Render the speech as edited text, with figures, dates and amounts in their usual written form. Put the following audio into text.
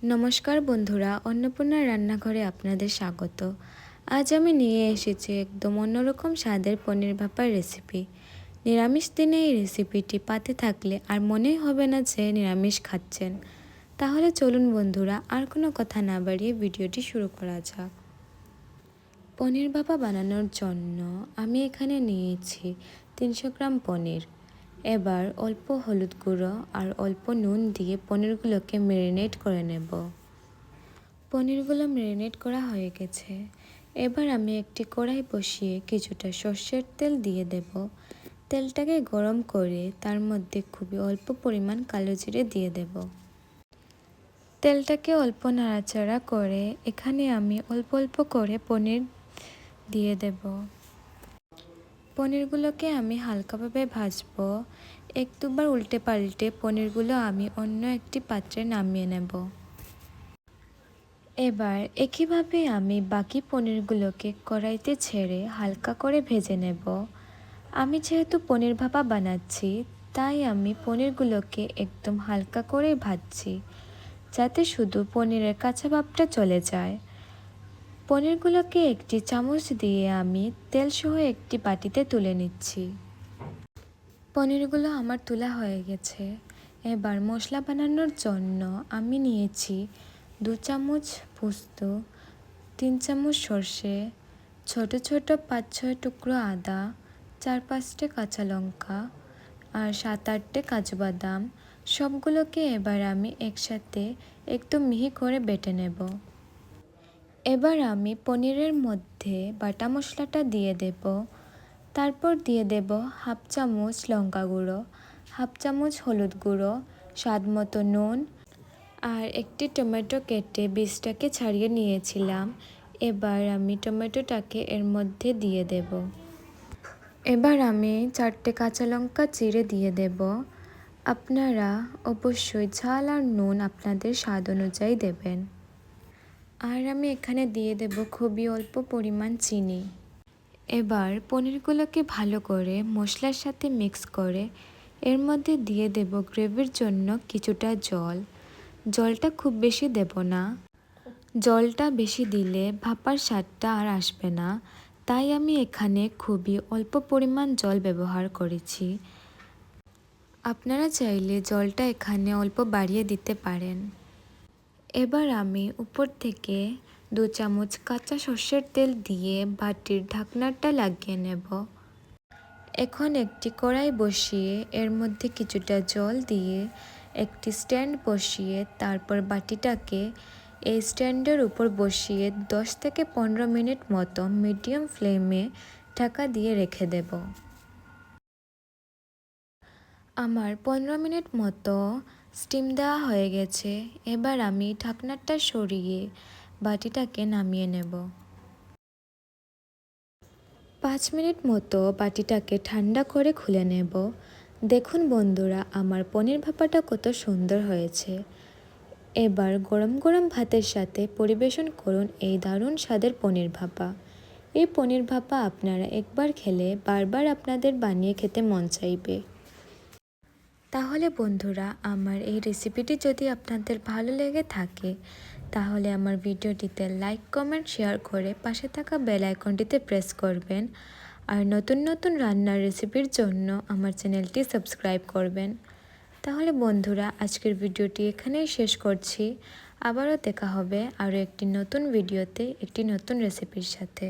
নমস্কার বন্ধুরা, অন্নপূর্ণা রান্নাঘরে আপনাদের স্বাগত। আজ আমি নিয়ে এসেছি একদম অন্যরকম স্বাদের পনির ভাপার রেসিপি। নিরামিষ দিনে এই রেসিপিটি পাতে থাকলে আর মনেই হবে না যে নিরামিষ খাচ্ছেন। তাহলে চলুন বন্ধুরা, আর কোনো কথা না বাড়িয়ে ভিডিওটি শুরু করা যাক। পনির ভাপা বানানোর জন্য আমি এখানে নিয়েছি 300 গ্রাম পনির। এবার অল্প হলুদ গুঁড়ো আর অল্প নুন দিয়ে পনিরগুলোকে ম্যারিনেট করে নেব। পনিরগুলো ম্যারিনেট করা হয়ে গেছে। এবার আমি একটি কড়াই বসিয়ে কিছুটা সর্ষের তেল দিয়ে দেব। তেলটাকে গরম করে তার মধ্যে খুবই অল্প পরিমাণ কালো জিরে দিয়ে দেব। তেলটাকে অল্প নাড়াচাড়া করে এখানে আমি অল্প অল্প করে পনির দিয়ে দেব। পনিরগুলোকে আমি হালকাভাবে ভাজবো। এক দুবার উল্টে পাল্টে পনিরগুলো আমি অন্য একটি পাত্রে নামিয়ে নেব। এবার একইভাবে আমি বাকি পনিরগুলোকে কড়াইতে ছেড়ে হালকা করে ভেজে নেব। আমি যেহেতু পনির ভাপা বানাচ্ছি, তাই আমি পনিরগুলোকে একদম হালকা করে ভাজছি, যাতে শুধু পনিরের কাঁচা ভাবটা চলে যায়। পনিরগুলোকে একটি চামচ দিয়ে আমি তেলসহ একটি বাটিতে তুলে নিচ্ছি। পনিরগুলো আমার তোলা হয়ে গেছে। এবার মশলা বানানোর জন্য আমি নিয়েছি 2 চামচ পোস্ত, 3 চামচ সর্ষে, ছোট ছোট 5-6 টুকরো আদা, 4-5টে কাঁচা লঙ্কা আর 7-8টে কাজু বাদাম। সবগুলোকে এবার আমি একসাথে একটু মিহি করে বেটে নেব। এবার আমি পনিরের মধ্যে বাটা মশলাটা দিয়ে দেব। তারপর দিয়ে দেব 1/2 চামচ লঙ্কা গুঁড়ো, 1/2 চামচ হলুদ গুঁড়ো, স্বাদ মতো নুন আর একটি টমেটো কেটে বীজটাকে ছাড়িয়ে নিয়েছিলাম। এবার আমি টমেটোটাকে এর মধ্যে দিয়ে দেব। এবার আমি 4টে কাঁচা লঙ্কা চিড়ে দিয়ে দেব। আপনারা অবশ্যই ঝাল আর নুন আপনাদের স্বাদ অনুযায়ী দেবেন। আর আমি এখানে দিয়ে দেব খুবই অল্প পরিমাণ চিনি। এবার পনিরগুলোকে ভালো করে মশলার সাথে মিক্স করে এর মধ্যে দিয়ে দেব গ্রেভির জন্য কিছুটা জল। জলটা খুব বেশি দেব না। জলটা বেশি দিলে ভাপার স্বাদটা আর আসবে না, তাই আমি এখানে খুবই অল্প পরিমাণ জল ব্যবহার করেছি। আপনারা চাইলে জলটা এখানে অল্প বাড়িয়ে দিতে পারেন। এবার আমি উপর থেকে 2 চামচ কাঁচা সর্ষের তেল দিয়ে বাটির ঢাকনাটা লাগিয়ে নেব। এখন একটি কড়াই বসিয়ে এর মধ্যে কিছুটা জল দিয়ে একটি স্ট্যান্ড বসিয়ে তারপর বাটিটাকে এই স্ট্যান্ডের উপর বসিয়ে 10 থেকে 15 মিনিট মতো মিডিয়াম ফ্লেমে ঢাকা দিয়ে রেখে দেব। আমার 15 মিনিট মতো স্টিম দেওয়া হয়ে গেছে। এবার আমি ঢাকনাটা সরিয়ে বাটিটাকে নামিয়ে নেব। 5 মিনিট মতো বাটিটাকে ঠান্ডা করে খুলে নেব। দেখুন বন্ধুরা, আমার পনির ভাপাটা কত সুন্দর হয়েছে। এবার গরম গরম ভাতের সাথে পরিবেশন করুন এই দারুণ স্বাদের পনির ভাপা। এই পনির ভাপা আপনারা একবার খেলে বারবার আপনাদের বানিয়ে খেতে মন চাইবে। তাহলে বন্ধুরা, আমার এই রেসিপিটি যদি আপনাদের ভালো লেগে থাকে তাহলে আমার ভিডিওটিতে লাইক, কমেন্ট, শেয়ার করে পাশে থাকা বেল আইকনটিতে প্রেস করবেন। আর নতুন নতুন রান্নার রেসিপির জন্য আমার চ্যানেলটি সাবস্ক্রাইব করবেন। তাহলে বন্ধুরা, আজকের ভিডিওটি এখানেই শেষ করছি। আবারও দেখা হবে আরও একটি নতুন ভিডিওতে একটি নতুন রেসিপির সাথে।